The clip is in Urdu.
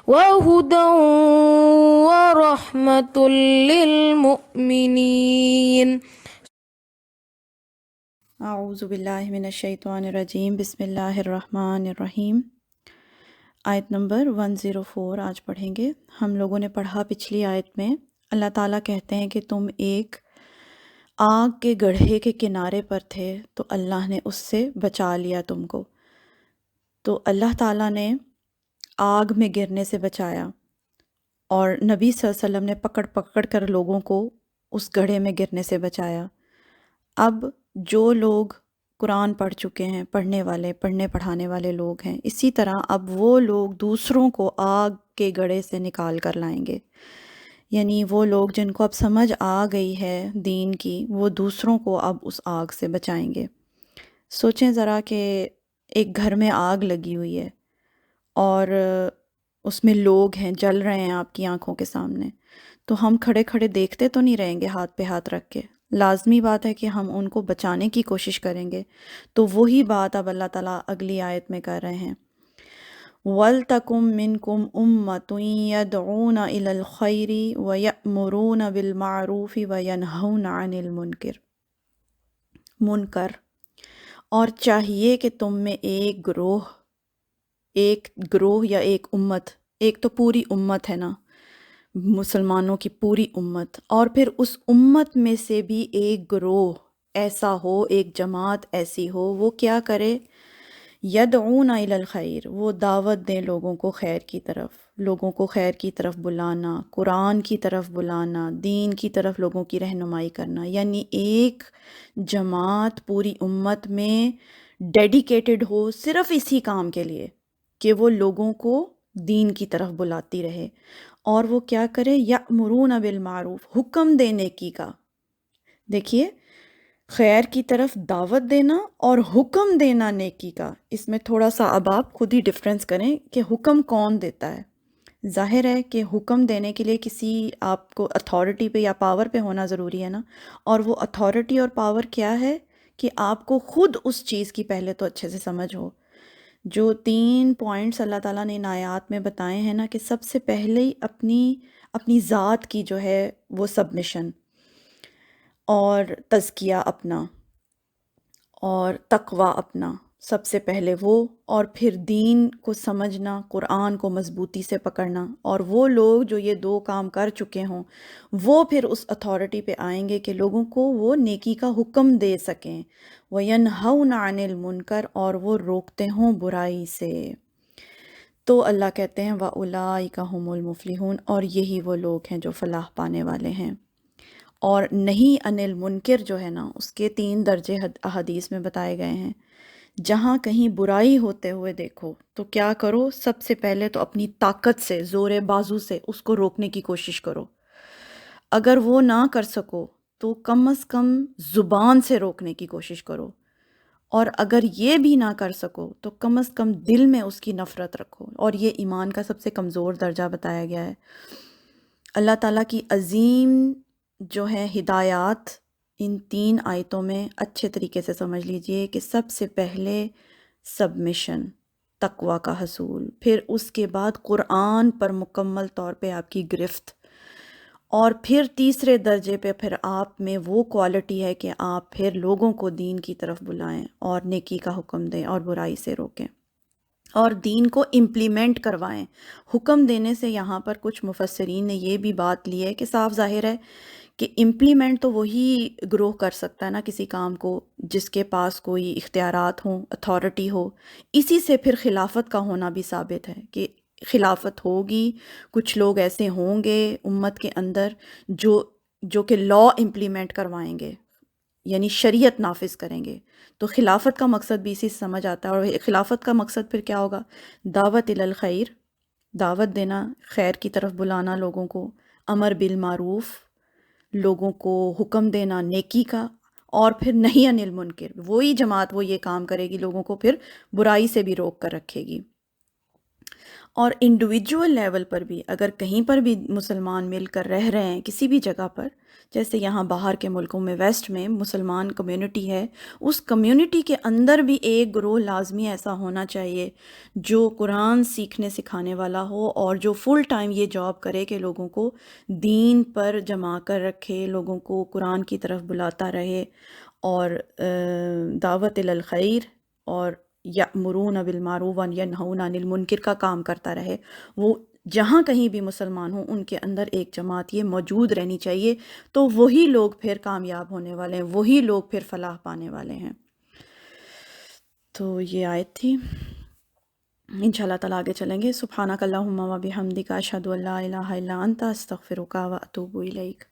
وهدى ورحمة للمؤمنين. اعوذ باللہ من الشیطان الرجیم، بسم اللہ الرحمن الرحیم۔ آیت نمبر 104 آج پڑھیں گے۔ ہم لوگوں نے پڑھا پچھلی آیت میں، اللہ تعالیٰ کہتے ہیں کہ تم ایک آگ کے گڑھے کے کنارے پر تھے تو اللہ نے اس سے بچا لیا تم کو۔ تو اللہ تعالیٰ نے آگ میں گرنے سے بچایا، اور نبی صلی اللہ علیہ وسلم نے پکڑ پکڑ کر لوگوں کو اس گڑھے میں گرنے سے بچایا۔ اب جو لوگ قرآن پڑھ چکے ہیں، پڑھنے والے، پڑھنے پڑھانے والے لوگ ہیں، اسی طرح اب وہ لوگ دوسروں کو آگ کے گڑھے سے نکال کر لائیں گے۔ یعنی وہ لوگ جن کو اب سمجھ آ گئی ہے دین کی، وہ دوسروں کو اب اس آگ سے بچائیں گے۔ سوچیں ذرا کہ ایک گھر میں آگ لگی ہوئی ہے اور اس میں لوگ ہیں، جل رہے ہیں آپ کی آنکھوں کے سامنے، تو ہم کھڑے کھڑے دیکھتے تو نہیں رہیں گے ہاتھ پہ ہاتھ رکھ کے، لازمی بات ہے کہ ہم ان کو بچانے کی کوشش کریں گے۔ تو وہی بات اب اللہ تعالیٰ اگلی آیت میں کر رہے ہیں، وَلْتَكُمْ مِنْكُمْ أُمَّةٌ يَدْعُونَ إِلَى الْخَيْرِ وَيَأْمُرُونَ بِالْمَعْرُوفِ وَيَنْهَوْنَ عَنِ المنکر، اور چاہیے کہ تم میں ایک گروہ یا ایک امت، ایک تو پوری امت ہے نا، مسلمانوں کی پوری امت، اور پھر اس امت میں سے بھی ایک گروہ ایسا ہو، ایک جماعت ایسی ہو، وہ کیا کرے، یدعون الی الخیر، وہ دعوت دیں لوگوں کو خیر کی طرف، لوگوں کو خیر کی طرف بلانا، قرآن کی طرف بلانا، دین کی طرف لوگوں کی رہنمائی کرنا۔ یعنی ایک جماعت پوری امت میں ڈیڈیکیٹڈ ہو صرف اسی کام کے لیے کہ وہ لوگوں کو دین کی طرف بلاتی رہے، اور وہ کیا کرے، یأمرون بالمعروف، حکم دے نیکی کا۔ دیکھیے، خیر کی طرف دعوت دینا اور حکم دینا نیکی کا، اس میں تھوڑا سا اب آپ خود ہی ڈفرینس کریں کہ حکم کون دیتا ہے۔ ظاہر ہے کہ حکم دینے کے لیے کسی آپ کو اتھارٹی پہ یا پاور پہ ہونا ضروری ہے نا، اور وہ اتھارٹی اور پاور کیا ہے کہ آپ کو خود اس چیز کی پہلے تو اچھے سے سمجھ ہو۔ جو 3 پوائنٹس اللہ تعالیٰ نے ان آیات میں بتائے ہیں نا، کہ سب سے پہلے ہی اپنی ذات کی جو ہے وہ سبمیشن اور تزکیہ اپنا اور تقوی اپنا، سب سے پہلے وہ، اور پھر دین کو سمجھنا، قرآن کو مضبوطی سے پکڑنا، اور وہ لوگ جو یہ 2 کام کر چکے ہوں وہ پھر اس اتھارٹی پہ آئیں گے کہ لوگوں کو وہ نیکی کا حکم دے سکیں، وَيَنْهَوْنَ عَنِ الْمُنْكَرِ، اور وہ روکتے ہوں برائی سے۔ تو اللہ کہتے ہیں وَأُولَٰئِكَ هُمُ الْمُفْلِحُونَ، اور یہی وہ لوگ ہیں جو فلاح پانے والے ہیں۔ اور نہیں انل منکر جو ہے نا، اس کے 3 درجے احادیث میں بتائے گئے ہیں۔ جہاں کہیں برائی ہوتے ہوئے دیکھو تو کیا کرو، سب سے پہلے تو اپنی طاقت سے، زور بازو سے اس کو روکنے کی کوشش کرو۔ اگر وہ نہ کر سکو تو کم از کم زبان سے روکنے کی کوشش کرو، اور اگر یہ بھی نہ کر سکو تو کم از کم دل میں اس کی نفرت رکھو، اور یہ ایمان کا سب سے کمزور درجہ بتایا گیا ہے۔ اللہ تعالیٰ کی عظیم جو ہے ہدایات ان 3 آیتوں میں اچھے طریقے سے سمجھ لیجئے کہ سب سے پہلے سبمیشن، تقوی کا حصول، پھر اس کے بعد قرآن پر مکمل طور پہ آپ کی گرفت، اور پھر تیسرے درجے پہ پھر آپ میں وہ کوالٹی ہے کہ آپ پھر لوگوں کو دین کی طرف بلائیں اور نیکی کا حکم دیں اور برائی سے روکیں اور دین کو امپلیمنٹ کروائیں۔ حکم دینے سے یہاں پر کچھ مفسرین نے یہ بھی بات لی ہے کہ صاف ظاہر ہے کہ امپلیمنٹ تو وہی گروہ کر سکتا ہے نا کسی کام کو جس کے پاس کوئی اختیارات ہوں، اتھارٹی ہو۔ اسی سے پھر خلافت کا ہونا بھی ثابت ہے کہ خلافت ہوگی، کچھ لوگ ایسے ہوں گے امت کے اندر جو کہ لا امپلیمنٹ کروائیں گے، یعنی شریعت نافذ کریں گے۔ تو خلافت کا مقصد بھی اسی سے سمجھ آتا ہے، اور خلافت کا مقصد پھر کیا ہوگا، دعوت الی الخیر، دعوت دینا، خیر کی طرف بلانا لوگوں کو، امر بالمعروف، لوگوں کو حکم دینا نیکی کا، اور پھر نہیں عن المنکر، وہی جماعت وہ یہ کام کرے گی، لوگوں کو پھر برائی سے بھی روک کر رکھے گی۔ اور انڈیویجول لیول پر بھی اگر کہیں پر بھی مسلمان مل کر رہ رہے ہیں کسی بھی جگہ پر، جیسے یہاں باہر کے ملکوں میں ویسٹ میں مسلمان کمیونٹی ہے، اس کمیونٹی کے اندر بھی ایک گروہ لازمی ایسا ہونا چاہیے جو قرآن سیکھنے سکھانے والا ہو، اور جو فل ٹائم یہ جاب کرے کہ لوگوں کو دین پر جما کر رکھے، لوگوں کو قرآن کی طرف بلاتا رہے، اور دعوت الخیر اور یأمرون بالمعروف وینہون عن المنکر کا کام کرتا رہے۔ وہ جہاں کہیں بھی مسلمان ہوں ان کے اندر ایک جماعت یہ موجود رہنی چاہیے، تو وہی لوگ پھر کامیاب ہونے والے ہیں، وہی لوگ پھر فلاح پانے والے ہیں۔ تو یہ آیت تھی، انشاءاللہ تعالیٰ آگے چلیں گے۔ سبحانک اللہم و بحمدک، اشہد ان لا الہ الا انت، استغفرک و اتوب الیک۔